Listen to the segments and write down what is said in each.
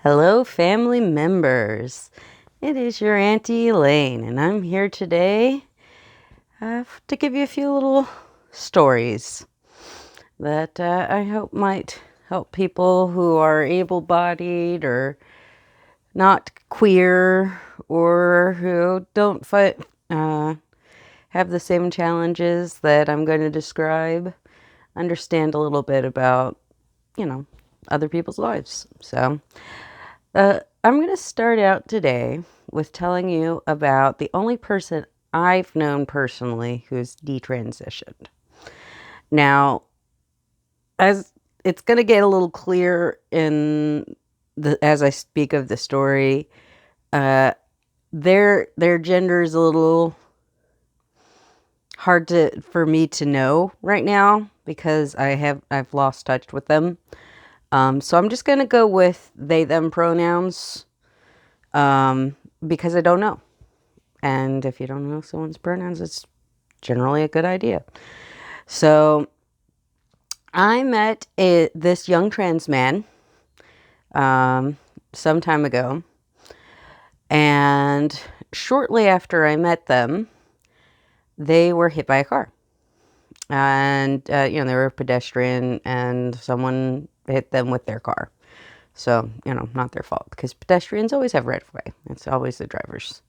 Hello, family members. It is your Auntie Elaine, and I'm here today to give you a few little stories that I hope might help people who are able bodied or not queer or who don't have the same challenges that I'm going to describe understand a little bit about, other people's lives. So, I'm going to start out today with telling you about the only person I've known personally who's detransitioned. Now, as it's going to get a little clear as I speak of the story, uh, their gender is a little hard for me to know right now because I've lost touch with them. So I'm just going to go with they them pronouns because I don't know. And if you don't know someone's pronouns, it's generally a good idea. So I met this young trans man some time ago. And shortly after I met them, they were hit by a car. And, they were a pedestrian and someone hit them with their car. So, not their fault because pedestrians always have right of way. It's always the driver's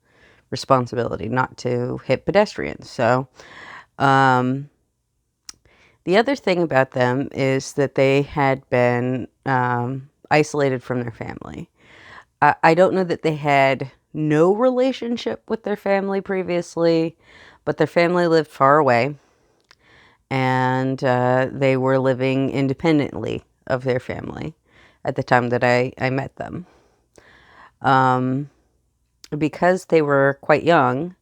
responsibility not to hit pedestrians. So, the other thing about them is that they had been isolated from their family. I don't know that they had no relationship with their family previously, but their family lived far away and they were living independently of their family at the time that I met them. Because they were quite young,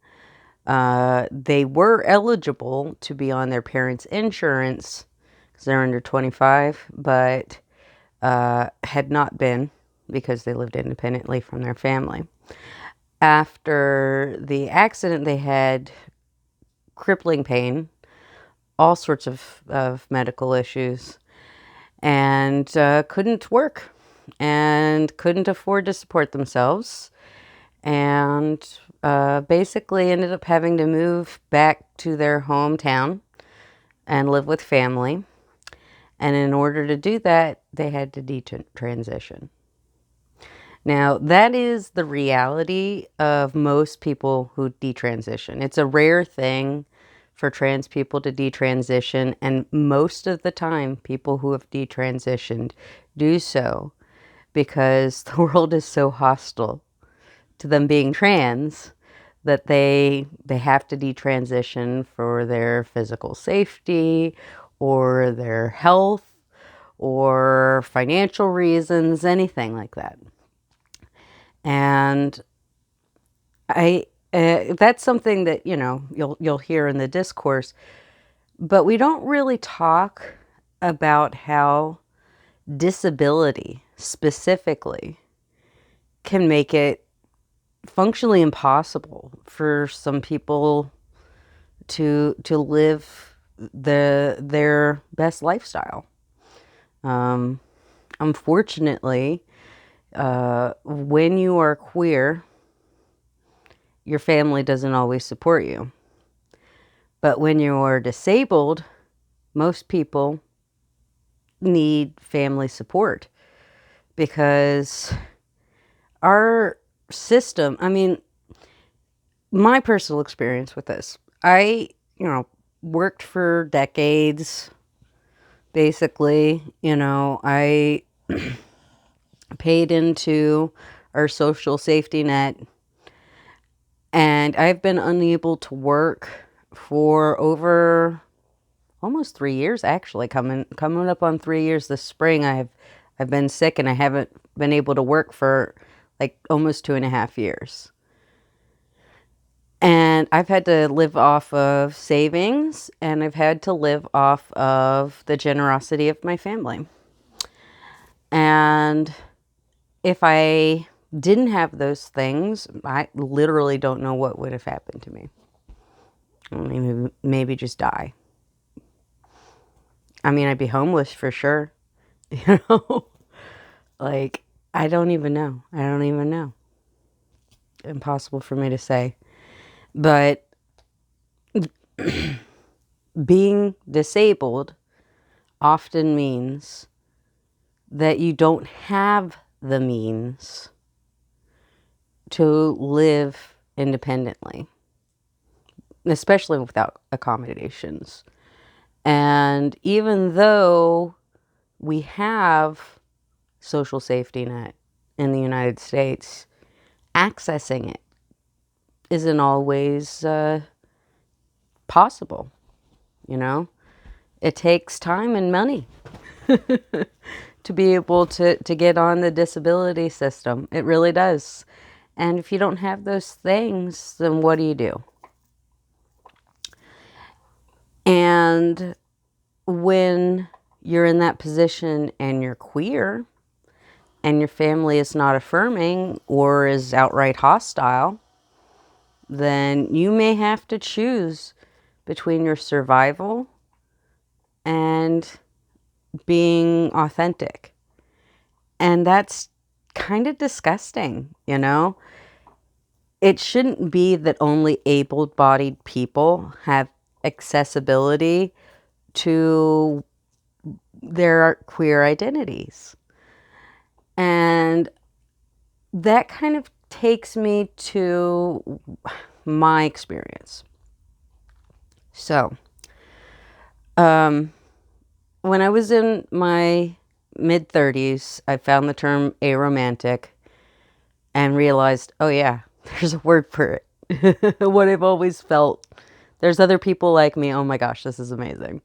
they were eligible to be on their parents' insurance because they're under 25, but had not been because they lived independently from their family. After the accident, they had crippling pain, all sorts of medical issues, and couldn't work and couldn't afford to support themselves. And basically ended up having to move back to their hometown and live with family. And in order to do that, they had to detransition. Now, that is the reality of most people who detransition. It's a rare thing for trans people to detransition, and most of the time, people who have detransitioned do so because the world is so hostile to them being trans that they have to detransition for their physical safety or their health or financial reasons, anything like that. And I that's something that you'll hear in the discourse, but we don't really talk about how disability specifically can make it functionally impossible for some people to live their best lifestyle. Unfortunately, when you are queer, your family doesn't always support you. But when you are disabled, most people need family support because our system, my personal experience with this, I, worked for decades, basically. I paid into our social safety net, and I've been unable to work for over almost 3 years, actually, coming up on 3 years this spring. I've been sick and I haven't been able to work for like almost 2.5 years. And I've had to live off of savings, and I've had to live off of the generosity of my family. And if I didn't have those things, I literally don't know what would have happened to me. Maybe just die. I'd be homeless for sure. You know, like I don't even know. I don't even know. Impossible for me to say. But being disabled often means that you don't have the means to live independently, especially without accommodations. And even though we have social safety net in the United States, accessing it isn't always possible, you know? It takes time and money to be able to get on the disability system. It really does. And if you don't have those things, then what do you do? And when you're in that position and you're queer and your family is not affirming or is outright hostile, then you may have to choose between your survival and being authentic. And that's kind of disgusting, you know? It shouldn't be that only able-bodied people have accessibility to their queer identities. And that kind of takes me to my experience. So, when I was in my mid-30s, I found the term aromantic and realized, oh yeah, there's a word for it. What I've always felt. There's other people like me. Oh my gosh, this is amazing.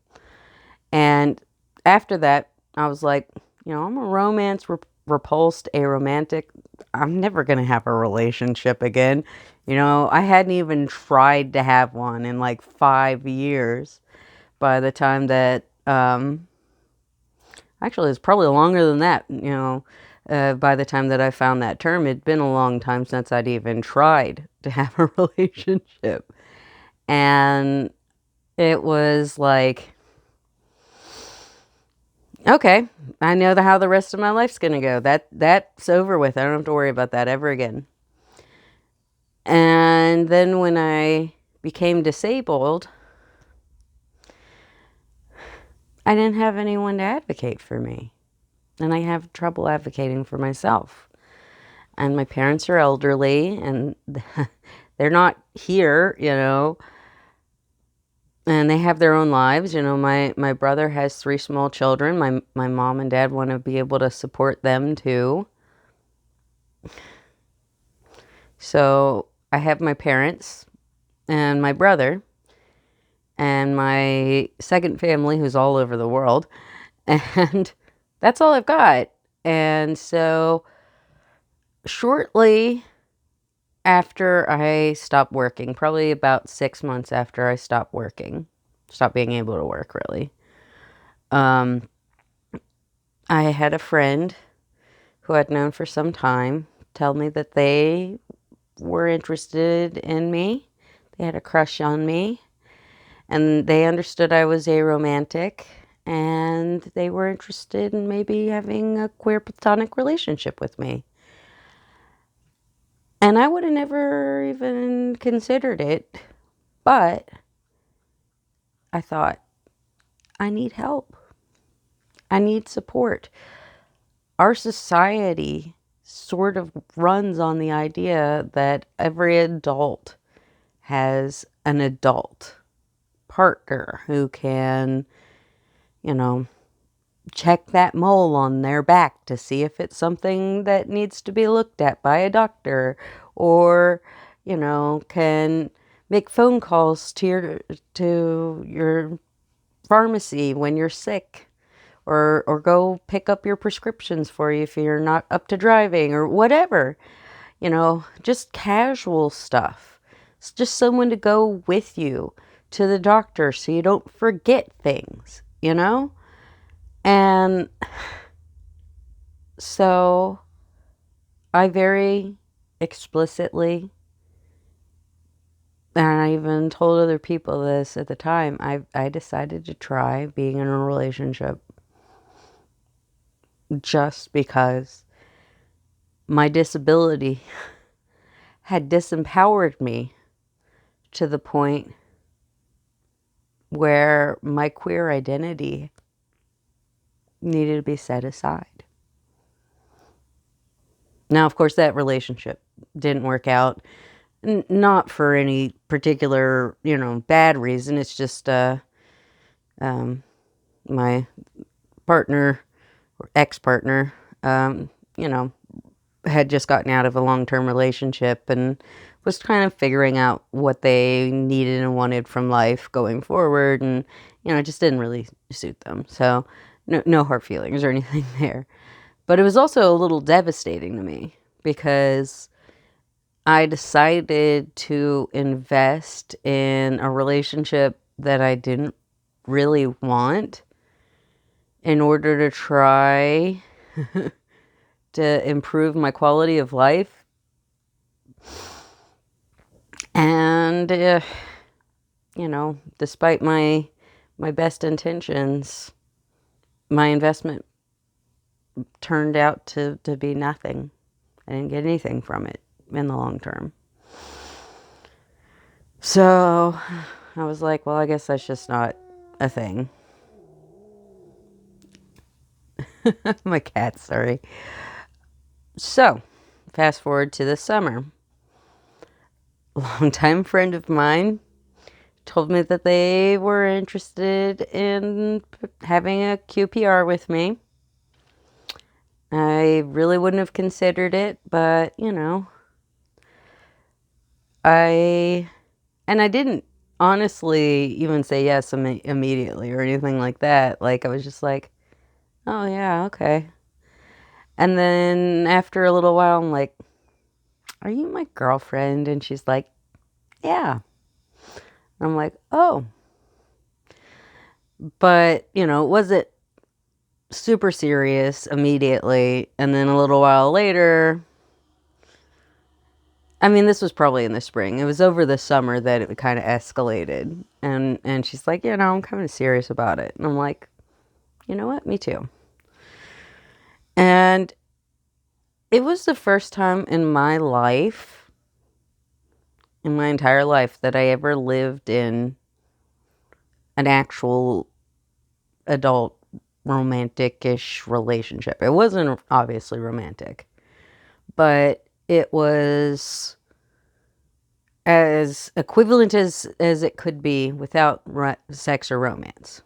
And after that, I was like, I'm a romance repulsed aromantic. I'm never going to have a relationship again. I hadn't even tried to have one in like 5 years by the time that, actually, it's probably longer than that, by the time that I found that term. It'd been a long time since I'd even tried to have a relationship. And it was like, okay, I know how the rest of my life's going to go. That's over with. I don't have to worry about that ever again. And then when I became disabled, I didn't have anyone to advocate for me. And I have trouble advocating for myself. And my parents are elderly and they're not here, and they have their own lives. My brother has 3 small children. My mom and dad want to be able to support them too. So I have my parents and my brother and my second family who's all over the world. And that's all I've got. And so shortly after I stopped working, probably about 6 months after I stopped being able to work really, I had a friend who I'd known for some time tell me that they were interested in me. They had a crush on me. And they understood I was aromantic. And they were interested in maybe having a queer platonic relationship with me. And I would have never even considered it. But I thought, I need help. I need support. Our society sort of runs on the idea that every adult has an adult partner who can, check that mole on their back to see if it's something that needs to be looked at by a doctor, or, can make phone calls to your pharmacy when you're sick, or go pick up your prescriptions for you if you're not up to driving, or whatever, just casual stuff. It's just someone to go with you to the doctor so you don't forget things, And so I very explicitly, and I even told other people this at the time, I decided to try being in a relationship just because my disability had disempowered me to the point where my queer identity needed to be set aside. Now, of course, that relationship didn't work out. Not for any particular, bad reason. It's just my partner, or ex-partner, had just gotten out of a long-term relationship and was kind of figuring out what they needed and wanted from life going forward. And, it just didn't really suit them. So no hard feelings or anything there. But it was also a little devastating to me because I decided to invest in a relationship that I didn't really want in order to try to improve my quality of life. And, despite my best intentions, my investment turned out to be nothing. I didn't get anything from it in the long term. So I was like, well, I guess that's just not a thing. My cat, sorry. So, fast forward to this summer. A longtime friend of mine told me that they were interested in having a QPR with me. I really wouldn't have considered it, but, I didn't honestly even say yes immediately or anything like that. Like, I was just like, oh, yeah, okay. And then after a little while, I'm like, are you my girlfriend? And she's like, yeah. I'm like, oh. But, it wasn't super serious immediately. And then a little while later, this was probably in the spring. It was over the summer that it kind of escalated. And she's like, I'm kind of serious about it. And I'm like, you know what? Me too. And it was the first time in my life, in my entire life, that I ever lived in an actual adult romantic-ish relationship. It wasn't obviously romantic, but it was as equivalent as it could be without sex or romance,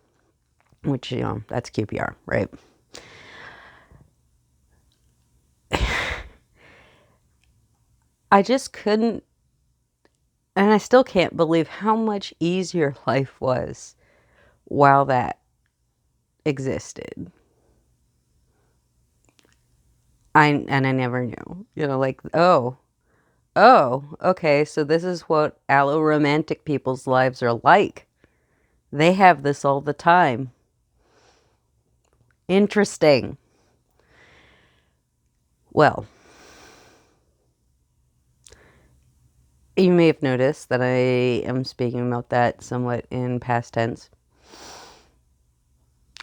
which, that's QPR, right? I just couldn't, and I still can't believe how much easier life was while that existed. I never knew, like, oh, okay, so this is what allo-romantic people's lives are like. They have this all the time. Interesting. Well, you may have noticed that I am speaking about that somewhat in past tense.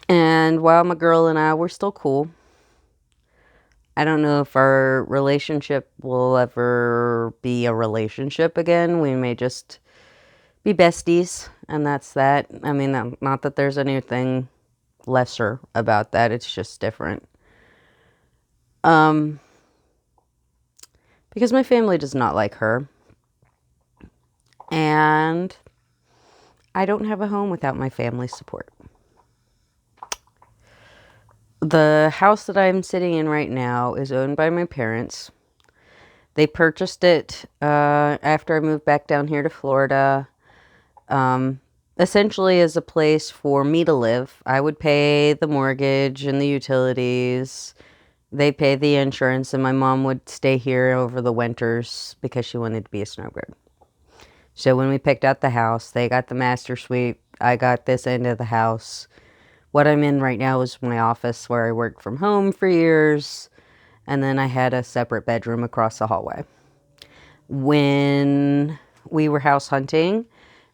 And while my girl and I were still cool, I don't know if our relationship will ever be a relationship again. We may just be besties, and that's that. Not that there's anything lesser about that. It's just different. Because my family does not like her. And I don't have a home without my family's support. The house that I'm sitting in right now is owned by my parents. They purchased it after I moved back down here to Florida, essentially as a place for me to live. I would pay the mortgage and the utilities. They pay the insurance, and my mom would stay here over the winters because she wanted to be a snowbird. So when we picked out the house, they got the master suite. I got this end of the house. What I'm in right now is my office where I worked from home for years. And then I had a separate bedroom across the hallway. When we were house hunting,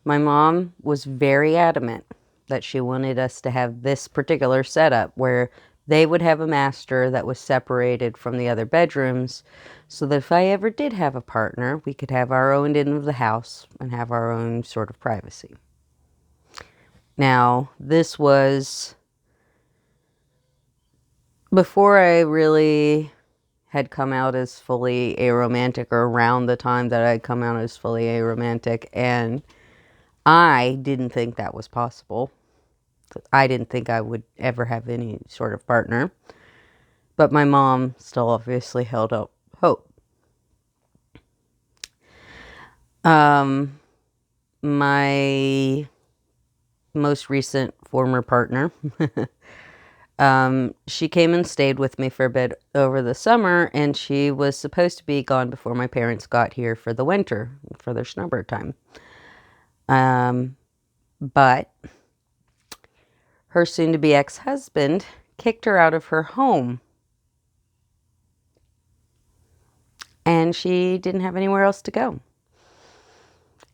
my mom was very adamant that she wanted us to have this particular setup where They would have a master that was separated from the other bedrooms so that if I ever did have a partner, we could have our own end of the house and have our own sort of privacy. Now, this was before I really had come out as fully aromantic, or around the time that I'd come out as fully aromantic, and I didn't think that was possible. I didn't think I would ever have any sort of partner, but my mom still obviously held out hope. My most recent former partner, she came and stayed with me for a bit over the summer, and she was supposed to be gone before my parents got here for the winter, for their snowbird time. But her soon-to-be ex-husband kicked her out of her home, and she didn't have anywhere else to go.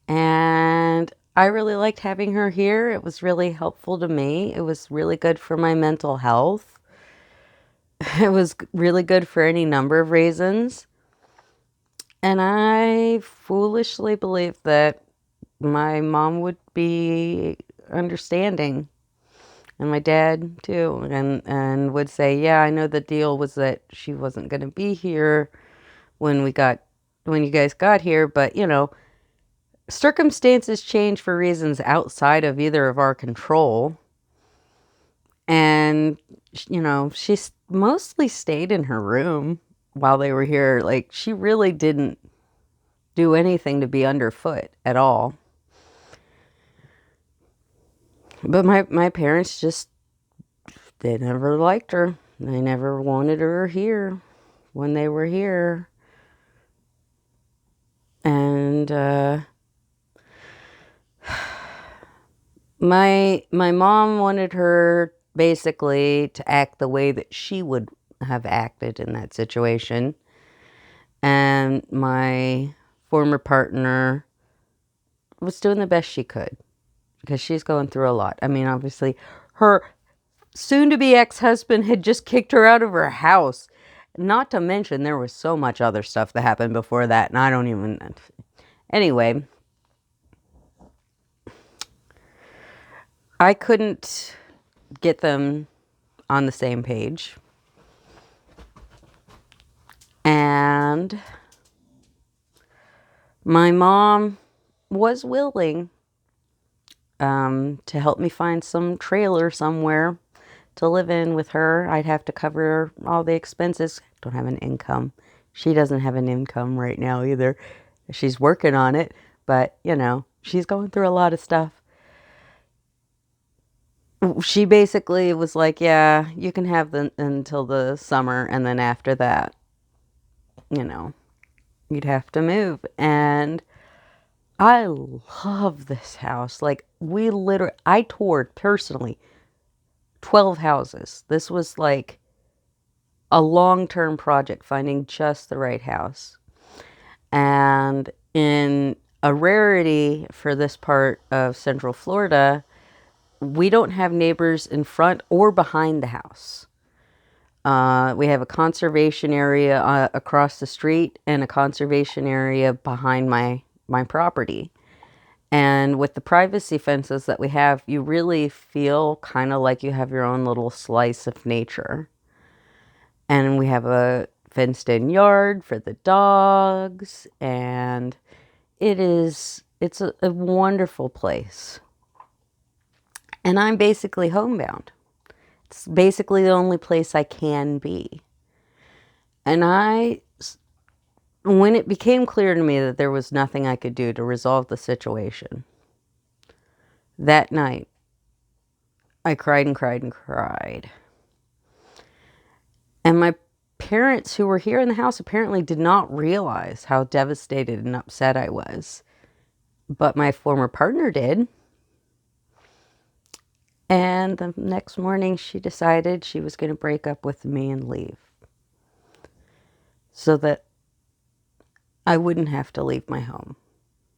And I really liked having her here. It was really helpful to me. It was really good for my mental health. It was really good for any number of reasons. And I foolishly believed that my mom would be understanding, and my dad too, and would say, yeah, I know the deal was that she wasn't going to be here when you guys got here, but you know, circumstances change for reasons outside of either of our control. And you know, she mostly stayed in her room while they were here. Like, she really didn't do anything to be underfoot at all. But my parents just, they never liked her. They never wanted her here when they were here. And my mom wanted her basically to act the way that she would have acted in that situation. And my former partner was doing the best she could, because she's going through a lot. I mean, obviously, her soon-to-be ex-husband had just kicked her out of her house. Not to mention, there was so much other stuff that happened before that, and I don't even... Anyway, I couldn't get them on the same page. And my mom was willing to help me find some trailer somewhere to live in with her. I'd have to cover all the expenses. Don't have an income. She doesn't have an income right now either. She's working on it, but you know, she's going through a lot of stuff. She basically was like, yeah, you can have them until the summer, and then after that, you know, you'd have to move. And I love this house. Like, I toured personally 12 houses. This was like a long-term project, finding just the right house. And in a rarity for this part of Central Florida, we don't have neighbors in front or behind the house. We have a conservation area across the street and a conservation area behind my property. And with the privacy fences that we have, you really feel kind of like you have your own little slice of nature. And we have a fenced-in yard for the dogs, and it's a wonderful place. And I'm basically homebound. It's basically the only place I can be. And when it became clear to me that there was nothing I could do to resolve the situation, that night, I cried and cried and cried. And my parents, who were here in the house, apparently did not realize how devastated and upset I was. But my former partner did. And the next morning, she decided she was going to break up with me and leave, so that I wouldn't have to leave my home,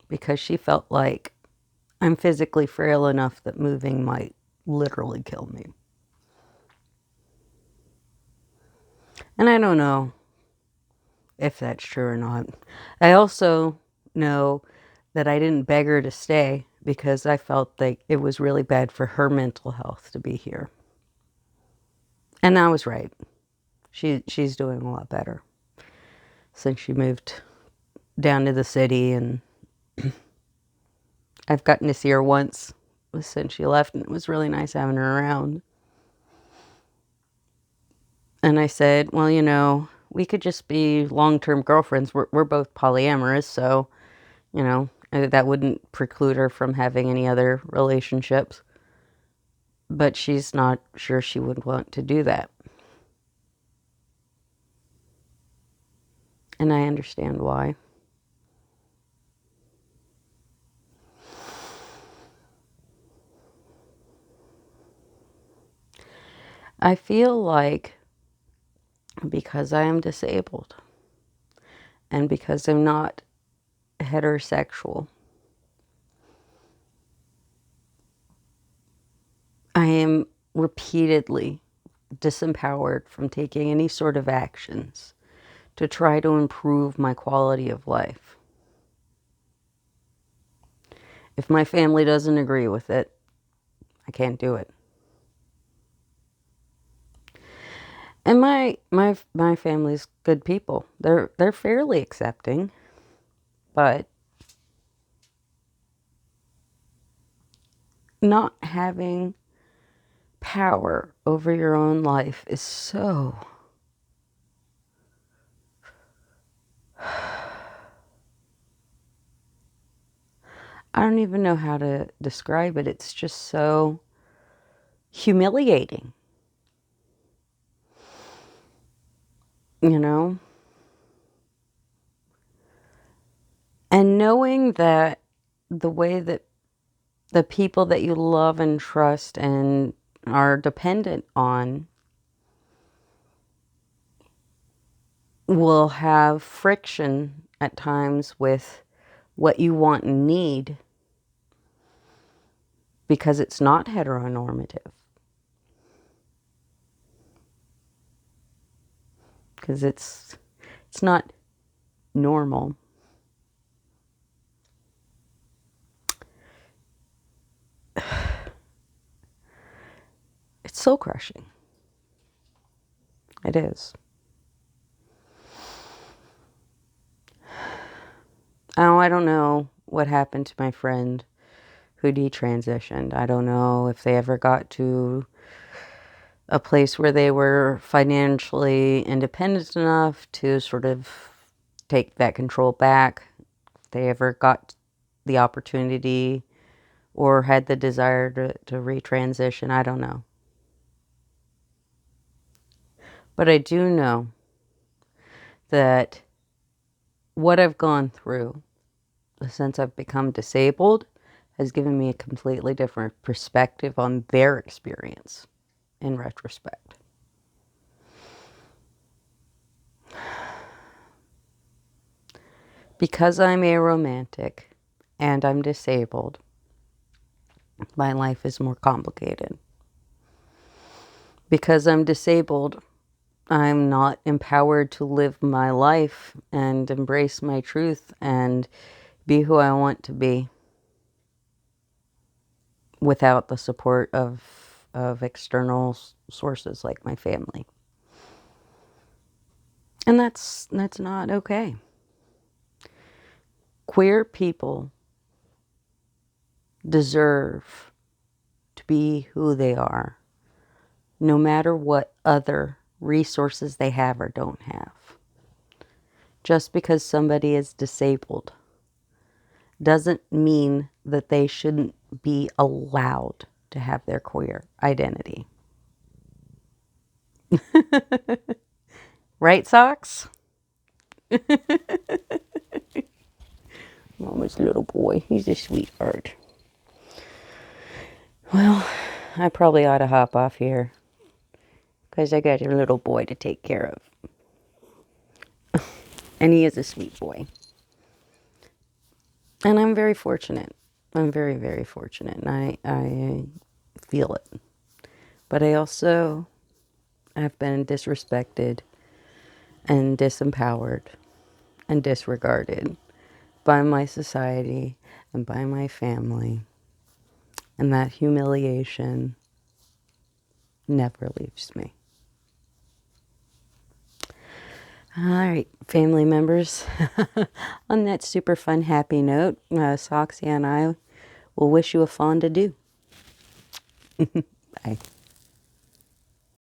because she felt like I'm physically frail enough that moving might literally kill me. And I don't know if that's true or not. I also know that I didn't beg her to stay because I felt like it was really bad for her mental health to be here. And I was right. She's doing a lot better since she moved down to the city, and I've gotten to see her once since she left, and it was really nice having her around. And I said, well, we could just be long-term girlfriends. We're both polyamorous, so, that wouldn't preclude her from having any other relationships. But she's not sure she would want to do that. And I understand why. I feel like because I am disabled and because I'm not heterosexual, I am repeatedly disempowered from taking any sort of actions to try to improve my quality of life. If my family doesn't agree with it, I can't do it. And my family's good people. They're fairly accepting, but not having power over your own life is so I don't even know how to describe it. It's just so humiliating, you know? And knowing that the way that the people that you love and trust and are dependent on will have friction at times with what you want and need because it's not heteronormative. Because it's not normal. It's soul crushing. It is. Oh, I don't know what happened to my friend who detransitioned. I don't know if they ever got to a place where they were financially independent enough to sort of take that control back. If they ever got the opportunity or had the desire to retransition. I don't know. But I do know that what I've gone through since I've become disabled has given me a completely different perspective on their experience in retrospect. Because I'm aromantic and I'm disabled, my life is more complicated. Because I'm disabled, I'm not empowered to live my life and embrace my truth and be who I want to be without the support of external sources like my family. And that's not okay. Queer people deserve to be who they are, no matter what other resources they have or don't have. Just because somebody is disabled doesn't mean that they shouldn't be allowed to have their queer identity. Right, Socks? Mama's little boy. He's a sweetheart. Well, I probably ought to hop off here because I got a little boy to take care of. And he is a sweet boy. And I'm very fortunate. I'm very, very fortunate. And I feel it. But I also have been disrespected and disempowered and disregarded by my society and by my family. And that humiliation never leaves me. All right, family members. On that super fun, happy note, Soxy and I will wish you a fond adieu. Bye.